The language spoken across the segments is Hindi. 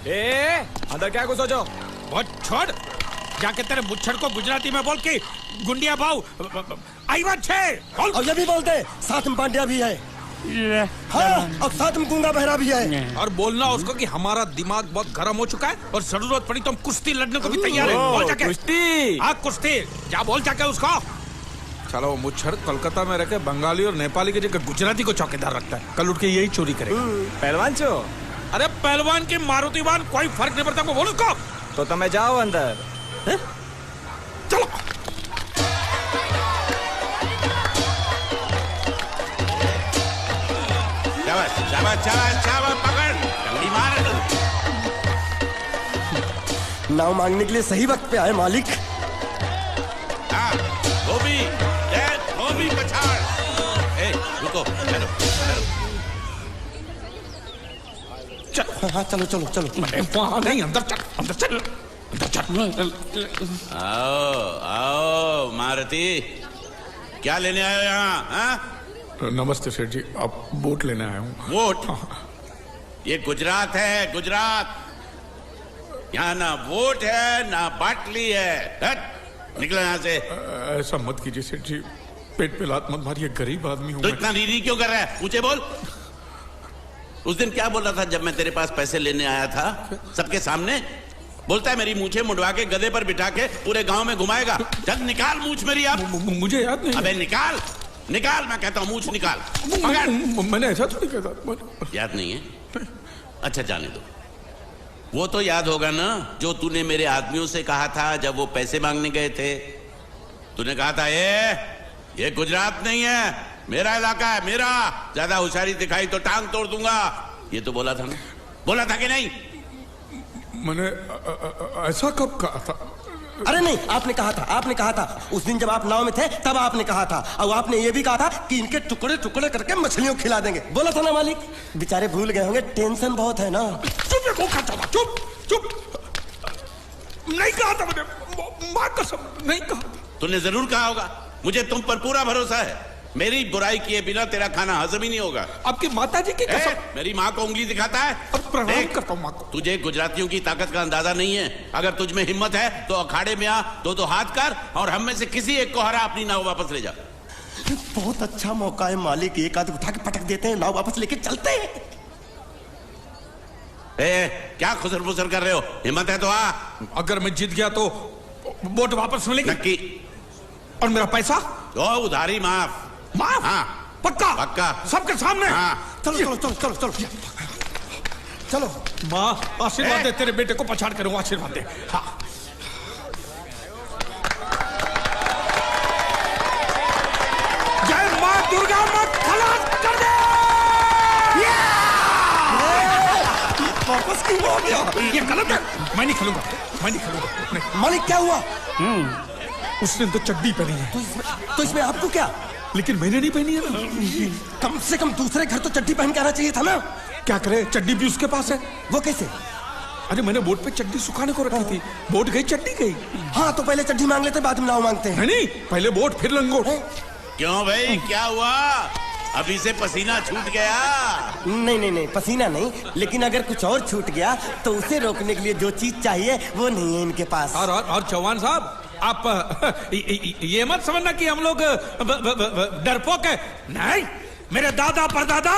ए, अंदर क्या कुछ सोचो? बहुत छोड़, जाके तेरे मुच्छड़ को गुजराती में बोल के गुंडिया भाव आईवा छे बोल। और ये भी बोलते साथ में पांड्या भी है। हाँ, और साथ में गूंगा बहरा भी है। और बोलना उसको कि हमारा दिमाग बहुत गर्म हो चुका है और जरूरत पड़ी तो हम कुश्ती लड़ने को भी तैयार है। बोल जाके कुश्ती। हाँ कुश्ती, जा बोल जाके उसको। चलो वो मुच्छड़ कोलकाता में रहकर बंगाली और नेपाली की जगह गुजराती को चौकीदार रखता है, कल उठ के यही चोरी करेगा। पहलवान छो? अरे पहलवान की मारुतिवान कोई फर्क नहीं पड़ता, बोल उसको। तो તમે જાઓ અંદર। चलो शाबाश शाबाश शाबाश शाबाश, पकड़ जल्दी मार। नाव मांगने के लिए सही वक्त पे आए मालिक। हाँ, धोबी पछाड़। ए, रुको, चलो, चलो। हाँ चलो चलो चलो। वहाँ नहीं, अंदर चल, अंदर चल, अंदर चल। आओ आओ मारुति, क्या लेने आए हो यहाँ? हाँ? नमस्ते सेठ जी, आप वोट लेने आया हूँ। वोट? ये गुजरात है, गुजरात। यहाँ ना वोट है ना बाटली है। हट, निकलो यहाँ से। ऐसा मत कीजिए सेठ जी, पेट पे लात मत मारिए, गरीब आदमी हूँ तो मैं। इतना रीरी क्यों कर रहा है? पूछे बोल। उस दिन क्या बोल रहा था जब मैं तेरे पास पैसे लेने आया था सबके सामने? बोलता है मेरी मूछें मुंडवा के गधे पर बिठा के पूरे गांव में घुमाएगा। चल निकाल मूछ मेरी अब। मुझे याद नहीं। अबे निकाल निकाल, मैं कहता हूँ मूछ निकाल। मैंने ऐसा थोड़ी कहता। याद नहीं है? अच्छा जाने दो। वो तो याद होगा ना जो तूने मेरे आदमियों से कहा था जब वो पैसे मांगने गए थे। तूने कहा था ये गुजरात नहीं है, मेरा इलाका है, मेरा। ज्यादा होशियारी दिखाई तो टांग तोड़ दूंगा। ये तो बोला था ना? बोला था कि नहीं? मैंने ऐसा कब कहा था? अरे नहीं, आपने कहा था, आपने कहा था। उस दिन जब आप नाव में थे तब आपने कहा था। और आपने ये भी कहा था कि इनके टुकड़े टुकड़े करके मछलियों खिला देंगे। बोला था ना मालिक? बेचारे भूल गए होंगे, टेंशन बहुत है ना। चुप चुप। नहीं कहा था मैंने, मां कसम नहीं कहा। तूने जरूर कहा होगा। मुझे तुम पर पूरा भरोसा है। मेरी बुराई किए बिना तेरा खाना हजम ही नहीं होगा। आपकी माता जी की कसम। मेरी माँ को उंगली दिखाता है। प्रणाम करता हूँ माँ को। तुझे गुजरातियों की ताकत का अंदाजा नहीं है। अगर तुझ में हिम्मत है तो अखाड़े में आ, दो हाथ कर और हम में से किसी एक को हरा अपनी नाव वापस ले जा। बहुत अच्छा मौका है मालिक, एक आध उठा के पटक देते हैं, नाव वापस लेके चलते हैं। क्या खुसर फुसर कर रहे हो? हिम्मत है तो आ। अगर मैं जीत गया तो वोट वापस मिलेगी? नक्की। और मेरा पैसा? तो उधारी माफ। माफ? हाँ पक्का? पक्का, सबके सामने? हाँ। चलो चलो चलो चलो चलो चलो। माँ आशीर्वाद दे, तेरे बेटे को पछाड़ करूंगा, आशीर्वाद दे। हाँ। जय माँ दुर्गा, मत खलास कर दे। वापस क्यों हो गया? ये गलत है, मैं नहीं खेलूंगा, मैं नहीं खेलूंगा। नहीं। मालिक क्या हुआ? उसने तो चड्डी पहनी है। तो इसमें आपको क्या? लेकिन मैंने नहीं पहनी है ना। कम से कम दूसरे घर तो चड्डी पहन के आना चाहिए था ना। क्या करे, चड्डी भी उसके पास है। वो कैसे? अरे मैंने बोट पे चड्डी सुखाने को रखी थी, बोट गई चड्डी गई। हाँ तो पहले चड्डी मांग लेते, बाद में नाव मांगते हैं। नहीं, पहले बोट फिर लंगोट। क्यों भाई, क्या हुआ? अभी से पसीना छूट गया? नहीं नहीं नहीं, पसीना नहीं, लेकिन अगर कुछ और छूट गया तो उसे रोकने के लिए जो चीज चाहिए वो नहीं है इनके पास। और चौहान साहब, आप ये मत समझना कि हम लोग डरपोक है। नहीं, मेरे दादा परदादा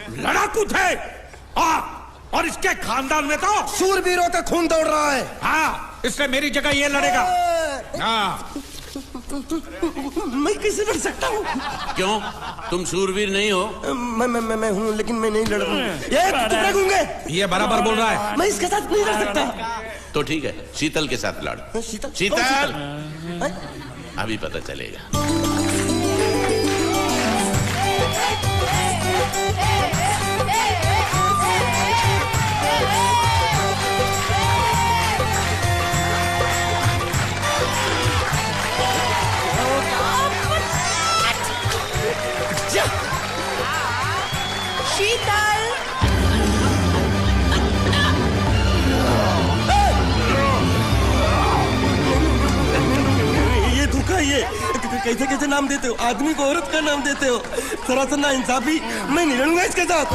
लड़ाकू थे और इसके खानदान में तो शूरवीरों का खून दौड़ रहा है। हाँ, इसलिए मेरी जगह ये लड़ेगा। हाँ। मैं कैसे लड़ सकता हूँ? क्यों, तुम शूरवीर नहीं हो? मैं हूँ, लेकिन मैं नहीं लड़ रहा हूँ। ये बराबर बोल रहा है। मैं इसके साथ नहीं लड़ सकता। तो ठीक है, शीतल के साथ लड़। शीतल? शीतल, अभी पता चलेगा। शीतल, ये धोखा, ये कैसे कैसे नाम देते हो? आदमी को औरत का नाम देते हो, सरासर ना इंसाफी। मैं नहीं लड़ूंगा इसके साथ।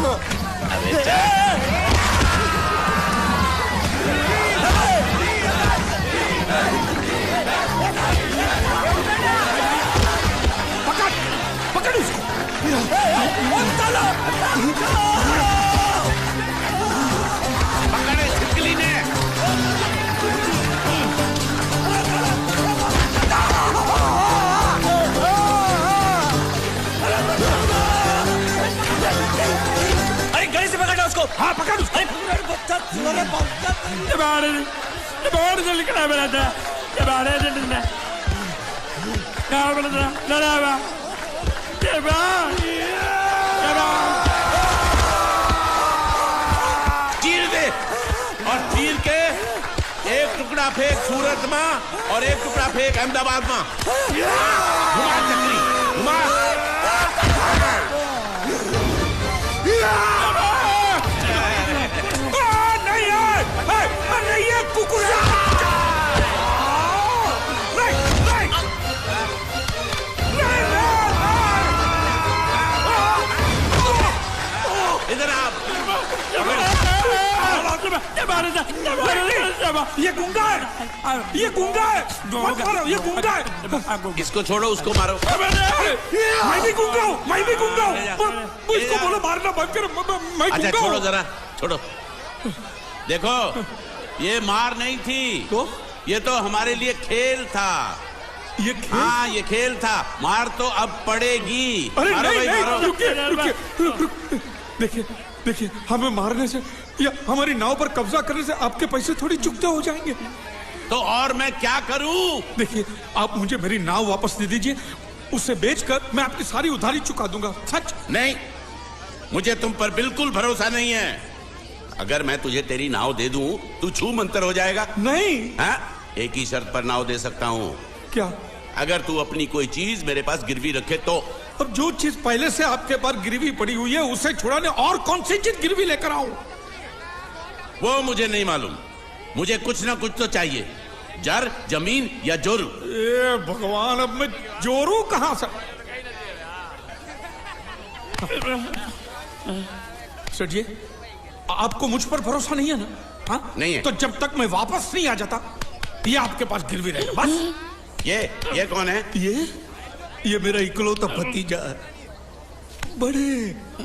बाहर से निकला मेरा था ये बाहर से निकला क्या बोला था लड़ा बा ये बा चीर दे और चीर के एक टुकड़ा फेंक सूरत में और एक टुकड़ा फेंक अहमदाबाद में। घुमा चक्री घुमा। नहीं ये कुकुर इधर आप ये गुंगा है ये गुंगा है मत मारो ये गुंगा है इसको छोड़ो उसको मारो। मैं भी गुंगा हूँ मैं भी गुंगा हूँ इसको बोलो मारना बंद करो मैं अच्छा गुंगा छोड़ो हूँ। जरा छोड़ो। देखो ये मार नहीं थी तो ये तो हमारे लिए खेल था। ये खेल हाँ ये खेल था। मार तो अब पड़ेगी। अरे मारो नहीं भाई, नहीं मारो। रुकिए देखिए देखिए हमें मारने से या हमारी नाव पर कब्जा करने से आपके पैसे थोड़ी चुकते हो जाएंगे। तो और मैं क्या करूं? देखिए आप मुझे मेरी नाव वापस दे दीजिए उसे बेचकर मैं आपकी सारी उधारी चुका दूंगा। सच नहीं मुझे तुम पर बिल्कुल भरोसा नहीं है। अगर मैं तुझे तेरी नाव दे दूं तू छू मंतर हो जाएगा। नहीं हाँ? एक ही शर्त पर नाव दे सकता हूं। क्या अगर तू अपनी कोई चीज मेरे पास गिरवी रखे तो। अब जो चीज पहले से आपके पास गिरवी पड़ी हुई है उसे छुड़ाने और कौन सी चीज गिरवी लेकर आऊं? वो मुझे नहीं मालूम। मुझे कुछ ना कुछ तो चाहिए। जर जमीन या जोरू। ए भगवान अब मैं जोरू कहां से? सर जी आपको मुझ पर भरोसा नहीं है ना? हाँ? नहीं है। तो जब तक मैं वापस नहीं आ जाता ये आपके पास गिरवी रहेगा बस। ये कौन है? ये मेरा इकलौता भतीजा है। बड़े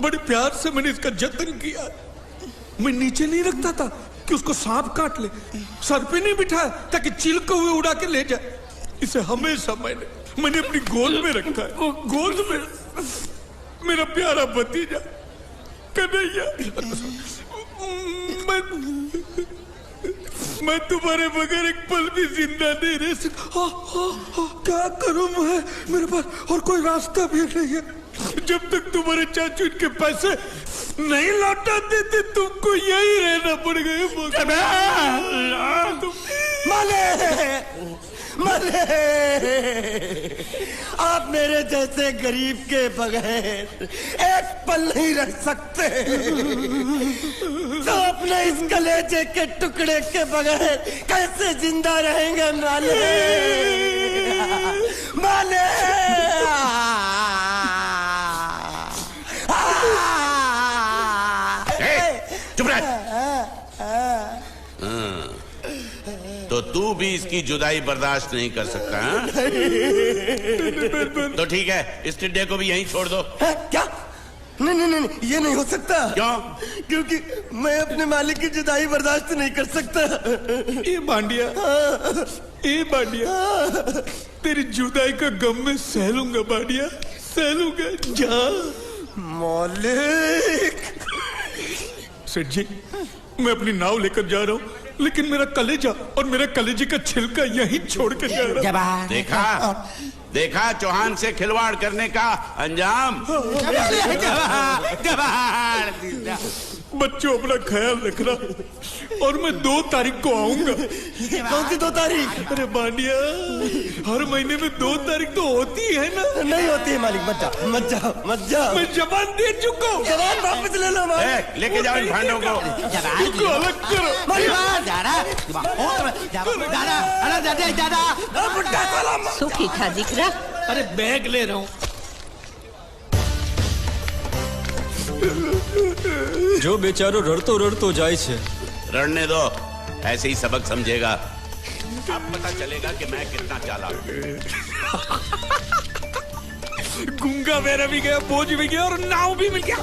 बड़े प्यार से मैंने इसका जतन किया। मैं नीचे नहीं रखता था कि उसको सांप काट ले। सर पे नहीं बिठाया ताकि चील को हुए उड़ा के ले जाए। इसे हमेशा मैंने अपनी गोद में रखा है। गोद में मेरा प्यारा भतीजा कन्हैया। मैं तुम्हारे बगैर एक पल भी जिंदा नहीं रह सकता। क्या करूं मैं? मेरे पास और कोई रास्ता भी नहीं है। जब तक तुम्हारे चाचू इनके पैसे नहीं लौटा देते तुमको यही रहना पड़ेगा। माले आप मेरे जैसे गरीब के बगैर एक पल नहीं रह सकते। तो अपने इस कलेजे के टुकड़े के बगैर कैसे जिंदा रहेंगे माले? माले चुप रह। तो तू भी इसकी जुदाई बर्दाश्त नहीं कर सकता हाँ? तो ठीक है इस टिड्डे को भी यहीं छोड़ दो। क्या? नहीं ये नहीं हो सकता। क्यों? क्योंकि मैं अपने मालिक की जुदाई बर्दाश्त नहीं कर सकता। ये बांडिया तेरी जुदाई का गम में सह लूंगा बांडिया सह लूंगा। जा मालिक। सेठ जी मैं अपनी नाव लेकर जा रहा हूँ लेकिन मेरा कलेजा और मेरे कलेजे का छिलका यहीं छोड़ कर जा रहा हूँ। देखा चौहान से खिलवाड़ करने का अंजाम। बच्चों अपना ख्याल रखना और मैं 2 तारीख को आऊंगा। कौन सी 2 तारीख? अरे बांडिया हर महीने में 2 तारीख तो होती है ना? नहीं होती है मालिक। मत जाओ। मैं जबान दे चुका हूँ। जबान वापस ले लो मालिक। लेके जाओ इन भांडों को। इनको अलग करो। सुखी खा दिखरा। अरे बैग ले रहा हूँ। जो बेचारो रड़तो रड़तो जाए छे। रड़ने दो ऐसे ही सबक समझेगा। अब पता चलेगा कि मैं कितना चालाक हूं। गुंगा मेरा भी गया बोझ भी गया और नाव भी मिल गया।